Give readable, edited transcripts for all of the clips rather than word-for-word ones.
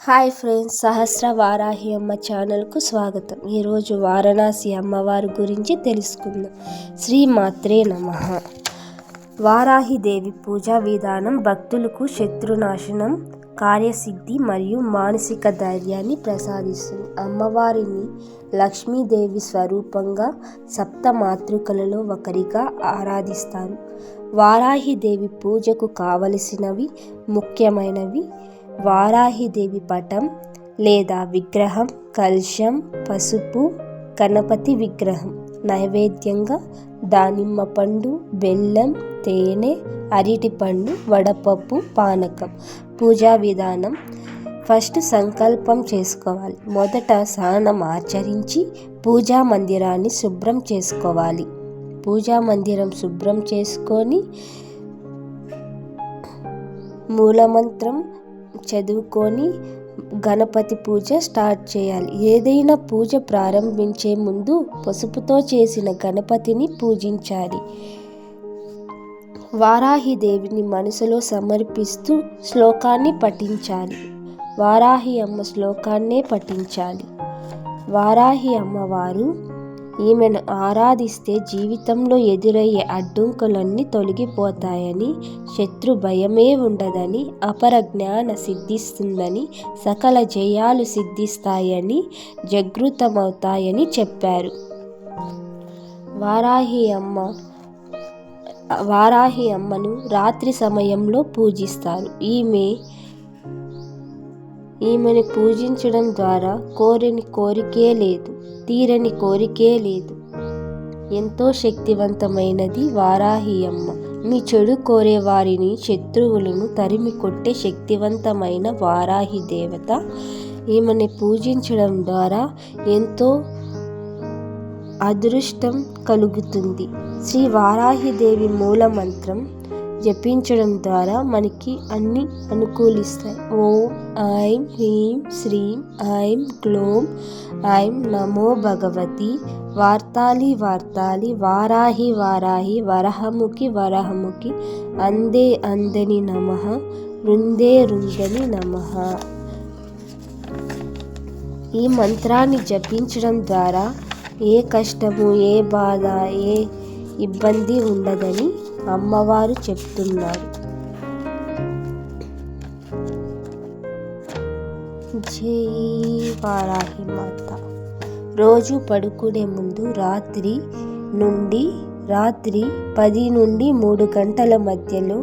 Hi friends, సహస్ర వారాహి అమ్మ ఛానల్కు స్వాగతం. ఈరోజు వారణాసి అమ్మవారి గురించి తెలుసుకుందాం. శ్రీమాత్రే నమః. వారాహిదేవి పూజా విధానం భక్తులకు శత్రునాశనం, కార్యసిద్ధి మరియు మానసిక ధైర్యాన్ని ప్రసాదిస్తుంది. అమ్మవారిని లక్ష్మీదేవి స్వరూపంగా సప్త మాతృకలలో ఒకరిగా ఆరాధిస్తారు. వారాహిదేవి పూజకు కావలసినవి ముఖ్యమైనవి: వారాహిదేవి పటం లేదా విగ్రహం, కలశం, పసుపు, గణపతి విగ్రహం. నైవేద్యంగా దానిమ్మ పండు, బెల్లం, తేనె, అరటిపండు, వడపప్పు, పానకం. పూజా విధానం: ఫస్ట్ సంకల్పం చేసుకోవాలి. మొదట స్నానం ఆచరించి పూజా మందిరాన్ని శుభ్రం చేసుకోవాలి. పూజా మందిరం శుభ్రం చేసుకొని మూలమంత్రం చదువుకొని గణపతి పూజ స్టార్ట్ చేయాలి. ఏదైనా పూజ ప్రారంభించే ముందు పసుపుతో చేసిన గణపతిని పూజించాలి. వారాహిదేవిని మనసులో సమర్పిస్తూ శ్లోకాన్ని పఠించాలి. వారాహి అమ్మ శ్లోకాన్నే పఠించాలి. వారాహి అమ్మవారు ఈమెను ఆరాధిస్తే జీవితంలో ఎదురయ్యే అడ్డంకులన్నీ తొలగిపోతాయని, శత్రు భయమే ఉండదని, అపర జ్ఞాన సిద్ధిస్తుందని, సకల జయాలు సిద్ధిస్తాయని, జాగృతమవుతాయని చెప్పారు. వారాహి అమ్మను రాత్రి సమయంలో పూజిస్తారు. ఈమెను పూజించడం ద్వారా కోరని కోరికే లేదు, తీరని కోరికే లేదు. ఎంతో శక్తివంతమైనది వారాహి అమ్మ. మీ చెడు కోరే వారిని, శత్రువులను తరిమి కొట్టే శక్తివంతమైన వారాహి దేవత. ఈమెను పూజించడం ద్వారా ఎంతో అదృష్టం కలుగుతుంది. శ్రీ వారాహిదేవి మూల మంత్రం జపించడం ద్వారా మనకి అన్ని అనుకూలిస్తాయి. ఓం ఐం హ్రీం శ్రీం ఐం క్లోం ఐం నమో భగవతి వార్తాలి వార్తాలి వారాహి వారాహి వరహముఖి వరహముఖి అందే అందని నమః రుందే రుందని నమః. ఈ మంత్రాన్ని జపించడం ద్వారా ఏ కష్టము, ఏ బాధ, ఏ ఇబ్బంది ఉండదని అమ్మవారు చెప్తున్నారు. జై వారాహి మాత. రోజు పడుకునే ముందు రాత్రి 10 నుండి 3 గంటల మధ్యలో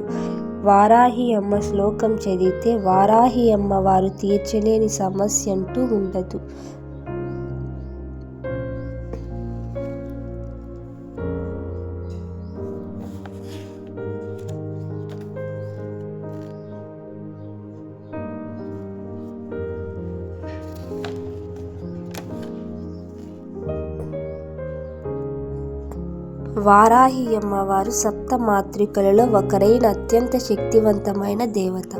వారాహి అమ్మ శ్లోకం చదివితే వారాహి అమ్మవారు తీర్చలేని సమస్య అంటూ ఉండదు. వారాహి అమ్మవారు సప్త మాతృకలలో ఒకరైన అత్యంత శక్తివంతమైన దేవత.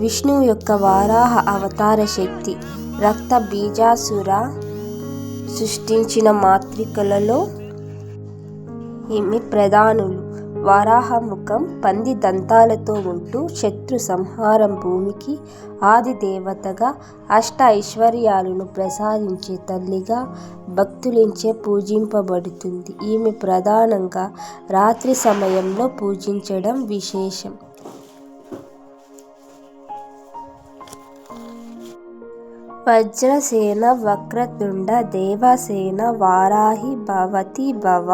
విష్ణువు యొక్క వారాహ అవతార శక్తి. రక్త బీజాసుర సృష్టించిన మాతృకలలో ఈమె ప్రధానులు. వారాహ ముఖం పంది దంతాలతో ఉంటూ శత్రు సంహారం, భూమికి ఆది దేవతగా, అష్ట ఐశ్వర్యాలను ప్రసాదించే తల్లిగా భక్తులించే పూజింపబడుతుంది. ఈమె ప్రధానంగా రాత్రి సమయంలో పూజించడం విశేషం. వజ్రసేన వక్రతుండ దేవసేన వారాహి భవతి భవ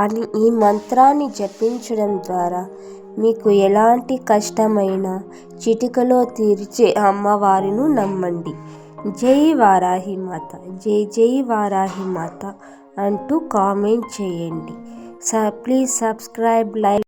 అని ఈ మంత్రాన్ని జపించడం ద్వారా మీకు ఎలాంటి కష్టమైనా చిటికలో తీర్చే అమ్మవారిని నమ్మండి. జై వారాహి మాత, జై జై వారాహి మాత అంటూ కామెంట్ చేయండి. Please subscribe, like.